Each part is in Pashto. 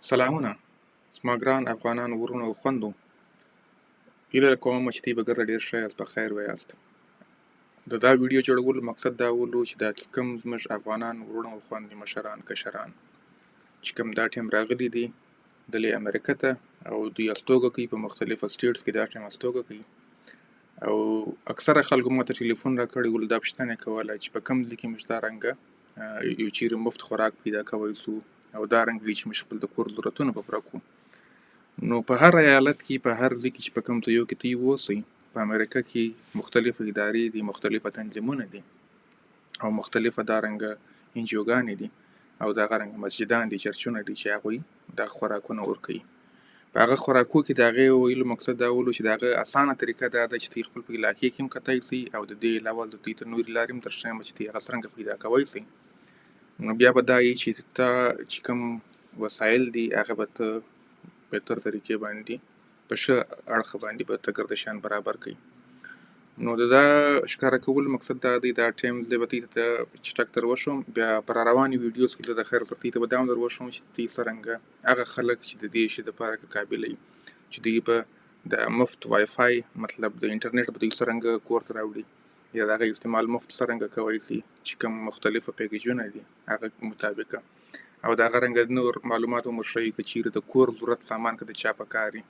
سلامونه زما ګران افغانان ورونو او خویندو، هیله کوم چې تاسو به ګټه ډیر ښه یاست، په خیر ویاست. د دا ویډیو جوړولو مقصد دا ولو چې دا کوم زموږ افغانان ورونو او خویندې مشران کشران چې کوم دا ټیم راغلي دي دلې امریکا ته او دوی استوګه کوي په مختلفو سټیټس کې دا ټیم استوګه کوي او اکثره خلکو ماته ټلیفون راکړی ول دا پوښتنه کوله چې په کوم ځای کې موږ دا رنګه یو چیرې مفت خوراک پیدا کوی سو او دا رنګه چې موږ خپل د کور ضرورتونه به پوره کړو. نو په هر ایالت کې په هر ځای کې چې په کوم ځایو کې تاسو اوسئ په امریکا کې مختلفه ادارې دي، مختلفه تنظیمونه دي او مختلفه دا رنګه انجیوګانې دي او دا رنګه مسجدان دي، چرچونه دي چې هغوی دا خوراکونه ورکوي. په هغه خوراکو کې د هغې ویلو مقصد دا ولو چې د هغه اسانه طریقه دا ده چې تاسو خپل په علاقې کې هم کتی سئ او د دې علاوه د دوی ته نورې لارې هم درښیم چې تاسو هغه څرنګه پیدا کوی سئ. نو بیا به دا وي چې ته چې کوم وسایل دي هغه به ته بهتر طریقې باندې په ښه اړخ باندې به ته ګردشیان برابر کړي. نو د دا ښکاره کولو مقصد دا دی دا ټایم زه به تاسو ته چټک در وښیم، بیا په را روانې ویډیوز کې زه د خیر سره تاسو ته به دا هم در وښیم چې تاسو څرنګه هغه خلک چې د دې شي دپاره که قابله وي چې دوی به د مفت وای فای مطلب د انټرنیټ به دوی څرنګه کور ته راوړي یا د هغه استعمال مفت څرنګه کوی سي چې کوم مختلفه پیکیجونه دي هغه مطابقه او د هغه رنګه نور معلومات هم ورښیي که چیرې د کور ضرورت سامان که د چا په کار وي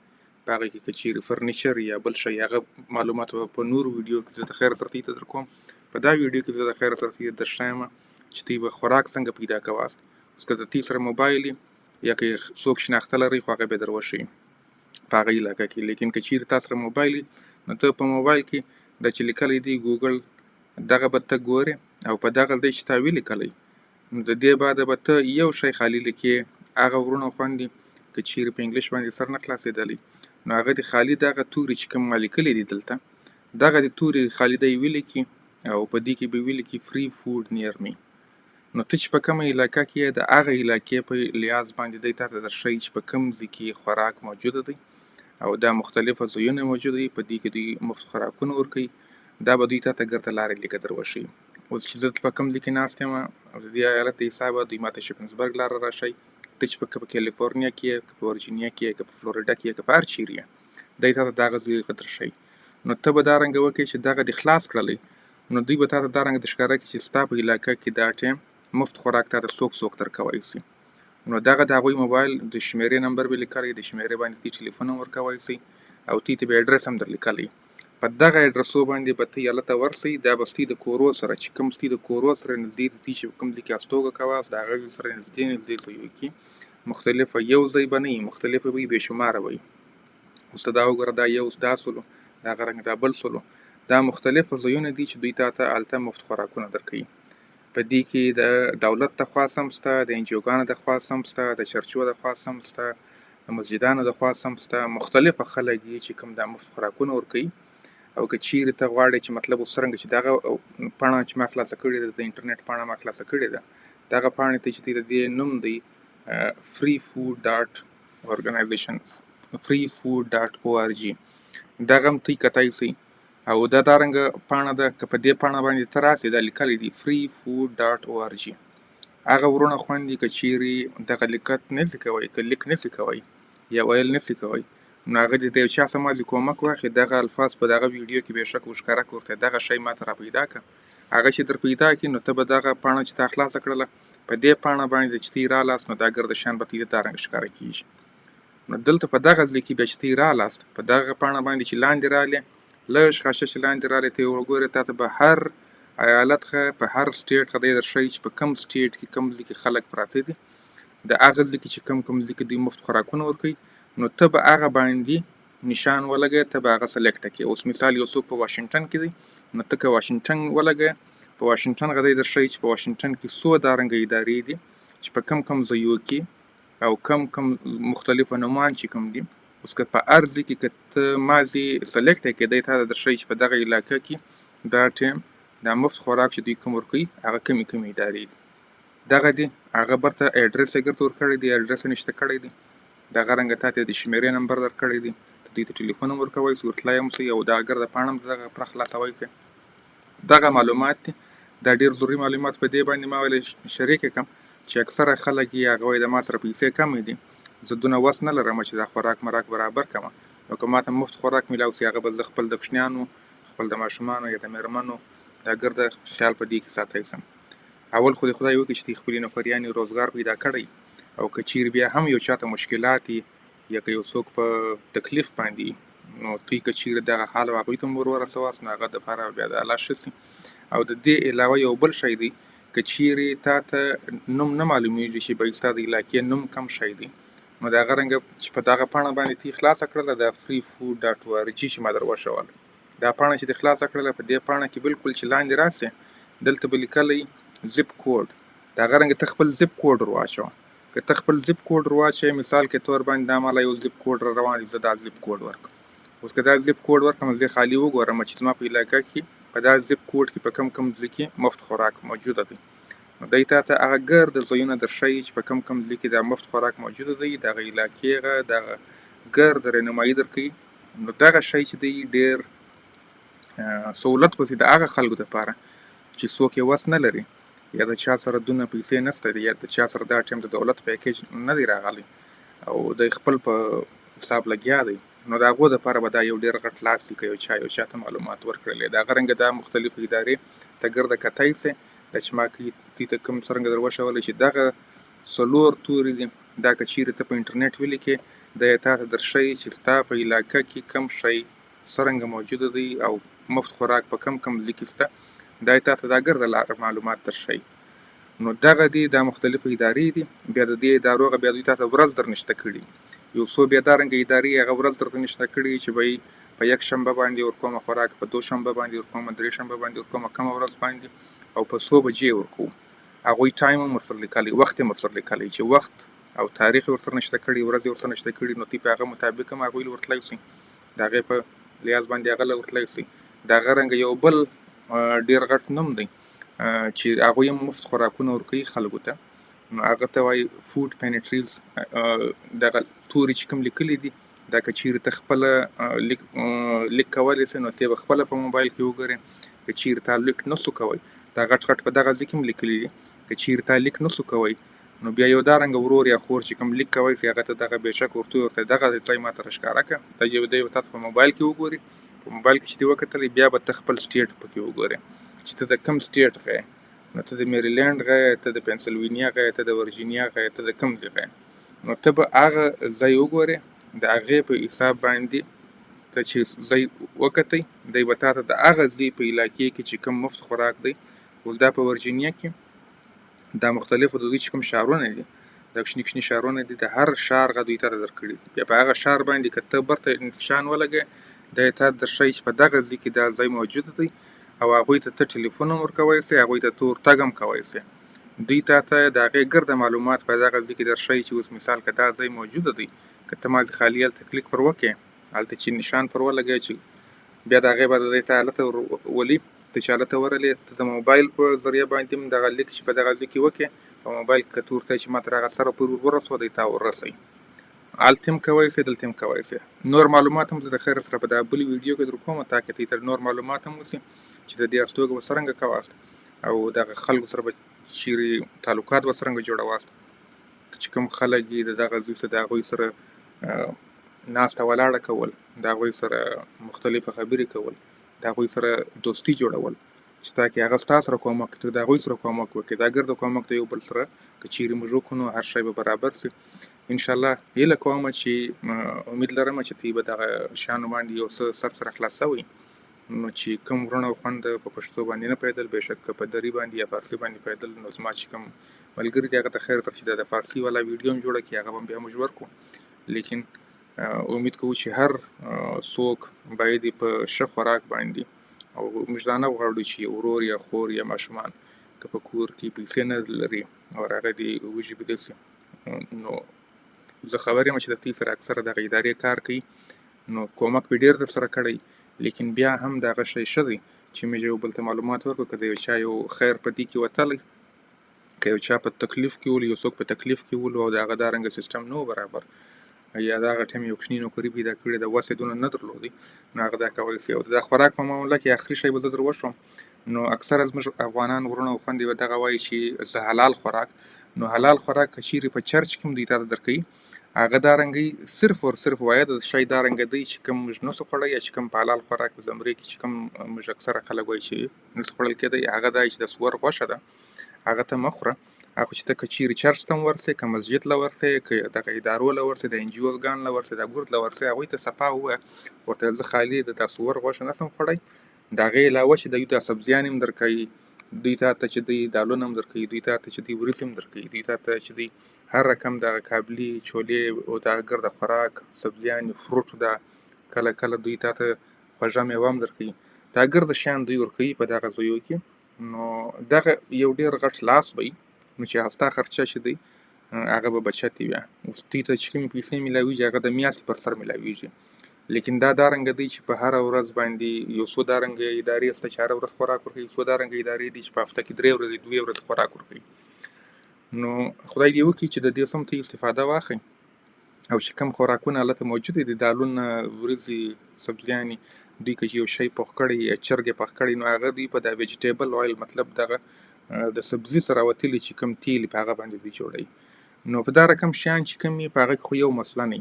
په هغه کې که چیرې فرنیچر یا بل شی هغه معلومات به په نورو ویډیو کې زه د خیر سره تاسو ته در کوم. په دا ویډیو کې زه د خیر سره تاسو ته درښیم چې تاسو به خوراک څنګه پیدا کوئ. اوس که د تاسو سره موبایل یا که څوک شناخته لري خو هغه به در وښیي په هغه علاقه کې. لیکن که چیرې تاسو سره موبایل نو ته په موبایل کې دا چې لیکلی دی ګوګل دغه به ته ګورې او په دغه دی چې تا ولیکلی نو د دې بعده به ته یو شی خالي لیکې. هغه ورونه او خویندې که چیرې په انګلیش باندې سر نه خلاصېدلی نو هغه دې خالي دغه توري چې کوم ما لیکلي دي دلته دغه دې توري خالي دی ولیکي او په دې کې به ولیکي فري فود نیر می. نو ته چې په کومه علاقه کې یې د هغه علاقې په لحاظ باندې دی تا ته درښیي چې په کوم ځای کې خوراک موجوده دی او دا مختلفه ځایونه موجوده دي په دې کې دوی مفت خوراکونه ورکوي. دا به دوی تا ته ګرته لارې لیکه در وښیي. اوس چې زه په کوم ځای کې ناست یم او د دې ایالت د حسابه دوی ماته شپنسبرګ لاره راښیي. ته چې په کالیفورنیا کې یې که په ورجینیا کې یې که په فلوریډا کې یې که په هر چیرې یې دی تا ته دغه ځای درښیي. نو ته به دا رنګه وکړې چې دغه دې خلاص کړلی نو دوی به تا ته دا رنګه ښکاره کړي چې ستا په علاقه کې دا ټایم مفت خوراک تا ته څوک درکوی سي. نو دغه د هغوی موبایل د شمیرې نمبر به لیکلی، د شمیرې باندې تاسو ټلیفون هم ورکوی سئ او تاسو ته به اډرس هم در لیکلی. په دغه اډرسو باندې به ته هلته ورسئ. دا به ستاسو د کورو سره چې کوم ستاسو د کورو سره نږدې دي تاسو چې په کوم ځای کې استوګه کوئ د هغه سره نږدې ځایو کې مختلفه یو ځای به نه وي مختلفه به وي بې شماره به وي. اوس ته دا وګوره دا یو دا سولو دغه رنګ دا بل سولو دا مختلفه ځایونه دي چې دوی تا ته هلته مفت خوراکونه درکوي. په دې کې د دولت د خوا هم شته، د انجیوګانو د خوا هم شته، د چرچو د خوا هم شته، د مسجدانو د خوا هم شته. مختلفه خلک دي چې کوم دا مفت خوراکونه ورکوي. او که چیرې ته غواړې چې مطلب اوس څرنګه چې دغه پاڼه چې ما خلاصه کړې ده د انټرنیټ پاڼه ما خلاصه کړې ده دغه پاڼې ته چې د دې نوم دی freefood.org دغه هم ته کتی سئ او دا دارنګه پاڼه ده که په دې پاڼه باندې ته راسې دا لیکلی دی freefood.org. هغه ورونه خویندې که چیرې دغه لیکت نسي کوی که لیک نسي کوی یا ویل نسي کوی نو هغه دې د یو چا څخه مازې کومک واخلي دغه الفاظ په دغه ویډیو کې بېشکه وښکاره کړه ورته دغه شی ماته را پیدا کړه. هغه چې در پیدا کړي نو ته به دغه پاڼه چې تا خلاصه کړله په دې پاڼه باندې چې ته رالاست نو دا ګردشیان به ته دا رنګه ښکاره کېږي. نو دلته په دغه ځای کې بیا چې ته رالاست په دغه پاڼه باندې چې لاندې رالې لږ خاشه چې لاندې رالې ته یې وګورې تا ته به هر ایالت ښه په هر سټیټ ښه دی درښیي چې په کوم سټیټ کې کوم ځای کې خلک پراته دي د هغه ځای کې چې کوم ځای کې دوی مفت خوراکونه ورکوي نو ته به هغه باندې نشان ولګوې ته به هغه سلیکټه کړې. اوس مثال یو څوک په واشنګټن کې دی نو ته که واشنګټن ولګوې په واشنګټن هغه دی درښیي چې په واشنګټن کې څو دارنګه ادارې دي چې په کوم ځایو کې او کوم مختلفه نومان چې کوم دي. اوس که په هر ځای کې که ته مازې سلیکټ کړې دی تا ته درښیي چې په دغه علاقه کې دا ټایم دا مفت خوراک چې دوی کوم ورکوي هغه کمې ادارې دي دغه دي هغه برته اډرس یې ګرته ورکړی دی اډرس یې نشته کړی دی دغه رنګه تا ته د شمیرې نمبر درکړی دی ته دوی ته ټلیفون هم ورکوی سي ورتلای هم سئ او دا ګرده پاڼه هم دغه پوره خلاصوی سي. دغه معلومات دي دا ډېر ضروري معلومات په دې باندې ما ویلی شریک کړم چې اکثره خلک یې هغه وایي د ما سره پیسې کمې دي زه دونه وس نه لرم چې دا خوراک مراک برابر کړم. نو که ماته مفت خوراک میلاو سي هغه به زه خپل د کوچنیانو، خپل د ماشومانو یا د مېرمنو دا ګرده خیال په دې کې ساتلی سم. اول خو دې خدای وکړي چې دوی خپلې نوکریانې روزګار پیدا کړی، او که چیرې بیا هم یو چاته مشکلات یا که یو څوک په تکلیف باندې نو دوی که چیرې دغه حال هغوی ته ور ورسواست نو هغه دپاره بیا د الله ښه سي. او د دې علاوه یو بل شی دی که چیرې تا ته نوم نه معلومیږي چې به ستا د علاقې نوم کم شی دی، نو د هغه رنګه چې په دغه پاڼه باندې تی خلاصه کړله د freefood.org چې ما در وښول، دا پاڼه چې دې خلاصه کړله په دې پاڼه کې بالکل چې لاندې راسې دلته به لیکلی زپ کوډ، د هغه رنګه ته خپل زپ کوډ ور واچوه. که ته خپل زپ کوډ ور واچوې مثال کې تور باندې دا مالا یو زپ کوډ را روان دی، زه دا زپ کوډ ورکړم. اوس که دا زپ کوډ ورکړم زه خالي وګورم چې زما په علاقه کې په دا زپ کوډ کې په کم ځای کې مفت خوراک موجوده دی. نو دی تا ته هغه ګرد ځایونه درښیي چې په کم ځای کې دا مفت خوراک موجوده دی، دغه علاقې هغه دغه ګرد رهنمایي درکوي. نو دغه شی چې دی ډېر سهولت به سي د هغه خلکو دپاره چې څوک یې وس نه لري یا د چا سره دونه پیسې نسته دي یا د چا سره دا ټایم د دولت پیکیج نه دی راغلی او د خپل په حساب لګیا دی، نو د هغو دپاره به دا یو ډېر غټ لاس وي که یو چا ته معلومات ورکړلی. د هغه رنګه دا مختلفو ادارې ته ګرده کتی سي دا چې ما دوی ته کوم څرنګه در وښولی چې دغه 4 توري دي دا که چیرې ته په انټرنیټ ولیکې دا یې تا ته درښیي چې ستا په علاقه کې کم شی څرنګه موجوده دی او مفت خوراک په کم ځای کې سته، دا یې تا ته دا ګرده لاره معلومات درښیي. نو دغه دي دا مختلفو ادارې دي. بیا د دې ادارو هغه بیا دوی تا ته ورځ در نشته کړي، یو څو بیا دا رنګه ادارې هغه ورځ درته نشته کړي چې به په یک شنبه باندې ورکومه خوراک، په دوشنبه باندې ورکومه، درې شنبه باندې ورکومه، کومه ورځ باندې او په څو بجې ورکوو. هغوی ټایم هم ورسره لیکلی، وخت یې ورسره لیکلی چې وخت او تاریخ یې ورسره نشته کړي، ورځ یې ورسره نشته کړي، نو دوی په هغه مطابق هم هغوی ورتلی سي، د هغې په لیاز باندې هغه له ورتلی سي. د هغه رنګه یو بل ډېر غټ نوم دی چې هغوی هم مفت خوراکونه ورکوي خلکو ته، نو هغه ته وایي فود پینټریز. دغه توري چې کوم لیکلي دي دا که چیرې ته خپله لیک کولی سې نو ته یې به خپله په موبایل کې وګورې. که چیرې تا لیک نسو کوی دا غټ په دغه ځای کې هم لیکلي دي، که چیرې تا لیک نسو کوی نو بیا یو دا رنګه ورور یا خور چې کوم لیک کوی سي هغه ته دغه بېشک ورته دغه ځای ما ته راښکاره کړه، دی به تا ته په موبایل کې وګوري. په موبایل کې چې دې وکتلی بیا به ته خپل سټیټ پکې وګورې چې ته د کوم سټیټ غی، نو ته د میریلینډ غی، ته د پنسلوینیا غی، ته د ورجینیا غی، ته د کوم ځای غی، نو ته به هغه ځای وګورې. د هغې په حساب باندې ته چې ځای وکتی دی به تا ته د هغه ځای په علاقې کې چې کوم مفت خوراک دی. اوس دا په ورجینیا کې دا مختلفو د دوی چې کوم ښارونه دي دا کوچني ښارونه دي، د هر ښار هغه دوی ته درکړي دي. بیا په هغه ښار باندې که ته برته نقشان ولګوې دا یې تا ته درښیي چې په دغه ځای کې دا ځای موجود دی او هغوی ته ته ټلیفون هم ورکوی سې، هغوی ته ته ورتګ هم کوی سې. دوی تا ته د هغې ګرده معلومات په دغه ځای کې درښیي چې اوس مثال که دا ځای موجوده دی، که ته مازې خالي هلته کلیک پر وکړې، هلته چې نشان پر ولګوې چې بیا د هغې به دی ته هلته ولي، ته چې هلته ورغلې ته د موبایل په ذریعه باندې هم دغه لیک چې په دغه ځای کې وکړې په موبایل کې که ته ورته چې ما تر هغه سره پورې ورسوه دی تا وررسوي. هلته هم کوی سې، دلته هم کوی سې. نور معلومات هم زه د خیر سره په دا بل ویډیو کې در کومه تاکې ته ته نور معلومات هم وسي چې د دې استوګه به څرنګه کواست او دغه خلکو سره به چیرې تعلقات به څرنګه جوړواست، چې کوم خلک یې د دغه ځای څخه د هغوی سره ناسته ولاړه کول، د هغوی سره مختلفه خبرې کول، د هغوی سره دوستي جوړول چې تاکې هغه ستا سره کومک ته د هغوی سره کومک وکړي. دا ګرده کومک د یو بل سره که چیرې موږ وکړو نو هر شی به برابر سي. انشاءالله هیله کوم چې امید لرم چې دوی به دغه شیانو باندې یو څه سر سره خلاص سوی، نو چې کوم ورونه او خوند په پښتو باندې نه پیدل بېشک که په دري باندې یا فارسي باندې پیدل، نو زما چې کوم ملګري دي هغه ته خیر تر چې د فارسي والا ویډیو هم جوړه کړي هغه به هم بیا موږ ورکړو. لیکن امید کوو چې هر څوک باید په ښه خوراک باندې او موږ دا نه غواړو چې ورور یا خور یا ماشومان که په کور کې پیسې نه لري او هغه دې وږي بېده سي، نو زه خبر یم چې د دوی سره اکثره دغه ادارې کار کوي، نو کومک به ډېر در سره کړی، لیکن بیا هم دغه شی ښه دی چې موږ یو بل ته معلومات ورکړو. که د یو چا یو خیر په دې کې وتلی، که یو چا په تکلیف کې ولو، یو څوک په تکلیف کې ولو او د هغه دا رنګه سیسټم نه و برابر یا د هغه ټایم یو کوچني نوکري پیدا کړې د وس یې دونه نه درلودی، نو هغه دا کولی سي. او د خوراک په معامله کې آخري شی به زه در وښوم، نو اکثره زموږ افغانان ورونه او خویندې به دغه وایي چې زه حلال خوراک، نو حلال خوراک که چیرې په چرچ کې هم دوی تا ته درکوي هغه دا رنګه صرف او صرف وایي د شی دا رنګه دی چې کوم موږ نسو خوړی یا چې کوم په حلال خوراک په زمري کې چې کوم موږ اکثره خلک وایي چې نسو خوړل کېدی هغه دا چې د سور غوښه ده هغه ته مه خوره. هغه چې ته که چیرې چرچ ته هم ورسې که مسجد له ورسې که دغه ادارو له ورسې د NGO له ورسې د ګورد له ورسې هغوی ته صفا ووایه ورته زه خالي د دا سور غوښه نسم خوړی. د هغې علاوه چې دوی ته سبزیان هم درکوي دوی ته چې دوی دالونه هم درکوي دوی ته چې دوی وریځې هم درکوي دوی ته چې دوی هر رقم دغه کابلي چولې او دغه ګرده خوراک سبزیان فروټ ده کله کله دوی ته خوږه میوه هم درکوي دا ګرده شیان دوی ورکوي په دغه ځایو کې. نو دغه یو ډېر غټ لاس به وي نو چې ستا خرچه چې دی هغه به بچت وي. اوس دوی ته چې کومې پیسې میلاویږي هغه د میاشتې پر سر میلاویږي لیکن دا رنګه دی چې په هره ورځ باندې یو څو دا رنګه ادارې شته چې هره ورځ خوراک ورکوي یو څو دا رنګه ادارې دي چې په هفته کې 3 ورځې 2 ورځې خوراک ورکوي. نو خدای دې وکړي چې د دې سم ته استفاده واخلئ او چې کوم خوراکونه هلته موجود دي دالونه وریځې سبزیانې دوی که یو شی پخ کړی یا چرګ یې پخ کړی نو هغه دوی په دا ویجیټیبل اویل مطلب دغه د سبزي سره وتلي چې کوم تیل په هغه باندې دوی جوړوي. نو په دا رقم شیان چې کوم په هغه خو یو مسله نه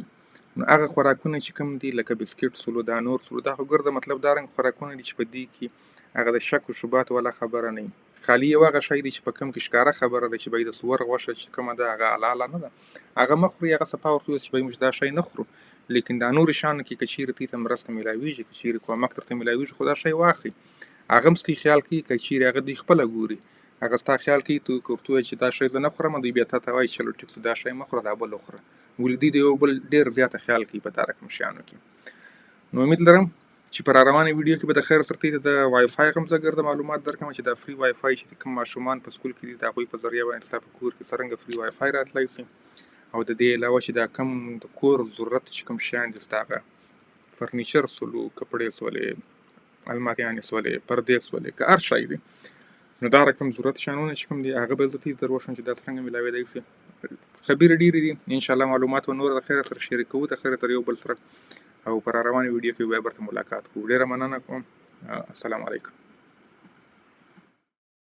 نو هغه خوراکونه چې کوم دي لکه بسکټ سلو دا نور سلو دا خو ګرده مطلب دا رنګ خوراکونه دي چې په دې کې هغه د شک او شبهات والا خبره نه خالي یو هغه شی دی چې په کوم کې ښکاره خبره ده چې باید د سور غوښه چې کومه ده هغه حلاله نه ده هغه مه خوري هغه صفا ورته چې باید موږ دا شی نه خورو لیکن دا نور شیانو کې که چیرې دوی ته مرسته میلاویږي که چیرې کومک درته میلاویږي خو دا شی واخلئ هغه هم ستاسې خیال کوي که چیرې هغه دوی خپله ګوري هغه ستا خیال کوي که ورته ووایې چې دا شی زه نه خورم دوی بیا تا ته وایي چلو ټیک دا شی مه خوره دا بل وخوره ولې دوی د یو بل ډېر زیاته خیال کوي په دا رقم شیانو کې. نو امید لرم چې په راروانه ویډیو کې به د خیر سره د وای فای هم زه ګرده معلومات درکړم چې دا فری وای فای چې کوم ماشومان په سکول کې دي د هغوی په ذریعه باندې ستا په کور کې څرنګه فری وای فای راتلی سي او د دې علاوه چې دا کوم د کور ضرورت چې کوم شیان دي ستا هغه فرنیچر سولو کپړې سولې الماریانې سولې پردې سولې که هر شی دی نو دا رقم ضرورت شیانونه چې کوم دي هغه به زه در وښیم چې دا څرنګه میلاویدی سي. خبرې ډېرې دي انشاءالله معلومات به نور د خیره سره شریکوو د خیره تر یو بل سره او په راروانه ویډیو کې بیا برته ملاقات کوو. ډېره مننه کوم. السلام علیکم.